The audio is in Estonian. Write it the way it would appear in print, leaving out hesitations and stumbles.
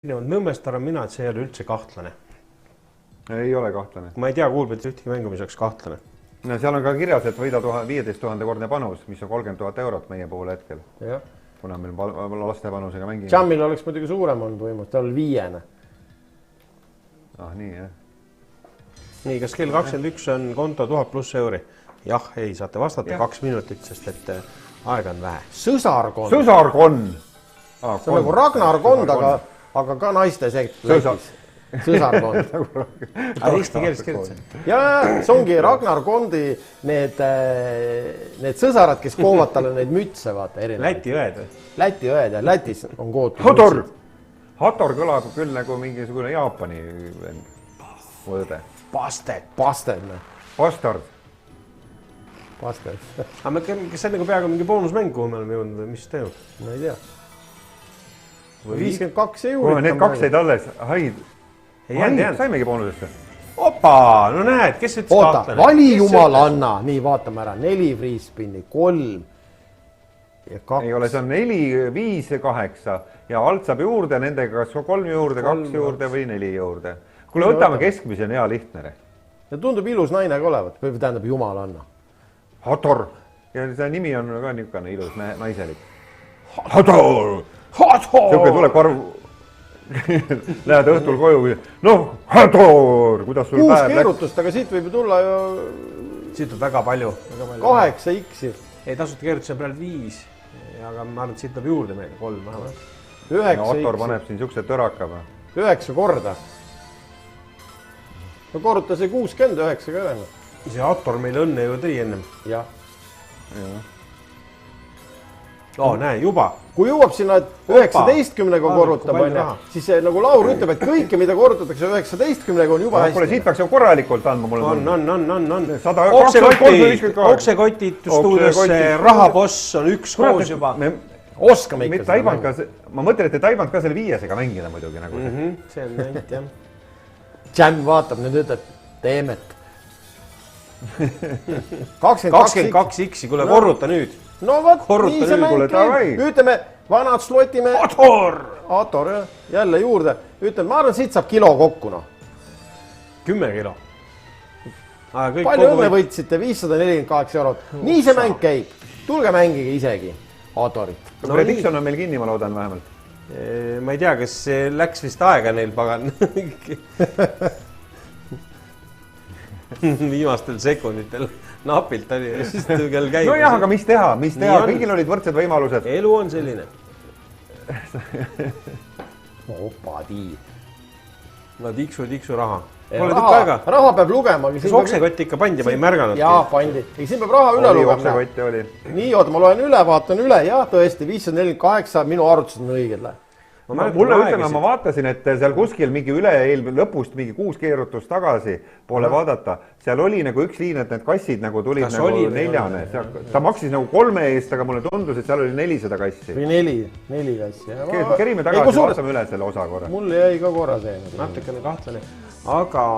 Nõmmest arvan mina, et see ei ole üldse kahtlane. Ei ole kahtlane. Ma ei tea kuulbelt ühtegi mängu, mis oleks kahtlane. No seal on ka kirjas, et võida 15 000 kordne panus, mis on 30 000 eurot meie puhul hetkel. Ja. Kuna meil laste panusega mängime. Jammil oleks muidugi suurem olnud võimust, ta oli 5. Nii, jah. Nii, kas kell 21 on konto 1000 pluss euri? Jah, ei, saate vastata 2 minutit, sest et aega on vähe. Sõsarkond. Sõsarkond! See on nagu Ragnarkond, aga ka naiste sektor. Sõsarkond. Eesti keeles kirjutasin. Ja see ongi Ragnarkondi need sõsarad, kes koovad talle neid mütse, vaata. Läti õed või? Läti õed ja Lätis on kootud. Hator! Hator kõlab küll nagu mingisugune Jaapani mõõde. Pasted. Pasted. Bastard. Pasted. Aga kas see on nagu peaaegu mingi boonusmäng, kuhu me oleme jõudnud või mis teenud? Ma ei tea. 52 eurit. Need 2 jäid alles. Haid. Saimegi boonusesse. Opa, no näed, kes ütles kahtlane? Vali jumalanna. Nii, vaatame ära. 4 freespinni, 3 ja 2. Ei ole, see on 4, 5 ja 8 ja alt saab juurde nendega kas 3 juurde, 2 juurde või 4 juurde. Kuule, võtame keskmise, on hea lihtne. Ja tundub ilus naine ka olevat, või tähendab jumalanna. Hator. Ja see nimi on ka niisugune ilus naiselik. Hator! Siuke tuleb karv. Lähed õhtul koju. Noh, Hator! Kuidas sul 6 päev läks? keerutust, aga siit võib ju tulla ju... Siit on väga palju. 8 X-i. Ei, tasuta keerutus on praegu 5. Aga ma arvan, et siit tuleb juurde meile 3 vähemalt. 9 Hator paneb siin siukse tõrakama. 9 korda. No korruta see 69 ka üle. See Hator meile õnne ju tõi ennem. Jah. Näe, juba. Kui jõuab sinna 19-ga korrutab, siis nagu Laur ütleb, et kõike, mida korrutatakse 19-ga on juba hästi. Siit peaks ju korralikult andma mulle. On. Oksekotid stuudiosse, rahaboss on 1 koos juba. Oskame ikka. Ma mõtlen, et te taibanud ka selle 5-ga mängida muidugi. See on näit, jah. Jam vaatab, nüüd ütleb, teemet. 22 X-i, kuule, korruta nüüd. No võt, nii see mäng käib. Ütleme, vanad slotime... Hator, jah, jälle juurde. Ütleme, ma arvan, siit saab kilo kokku, noh. 10 kilo. Palju õnne võitsite, 548 eurot. Nii see mäng käib. Tulge mängige isegi Hatorit. Prediction on meil kinni, ma loodan vähemalt. Ma ei tea, kas läks vist aega neil pagan. Viimastel sekunditel napilt oli. No jah, aga mis teha? Kõigil olid võrdsed võimalused. Elu on selline. Opa, tii. No tiksu raha. Raha peab lugema. Kas oksekott ikka pandi, ma ei märganud? Jaa, pandi. Siin peab raha üle lugema. Nii, oota, ma loen üle, vaatan üle. Jah, tõesti, 548, minu arvutused on õiged. Mulle ütleme, ma vaatasin, et seal kuskil mingi lõpust mingi 6 keerutust tagasi poole vaadata. Seal oli nagu üks liin, et need kassid nagu tulid nagu 4. Ta maksis nagu 3 eest, aga mulle tundus, et seal oli 400 kassi. Või 4 kassi. Kerime tagasi, vaatame üle selle osa korra. Mulle jäi ka korra see. Natukene kahtlane. Aga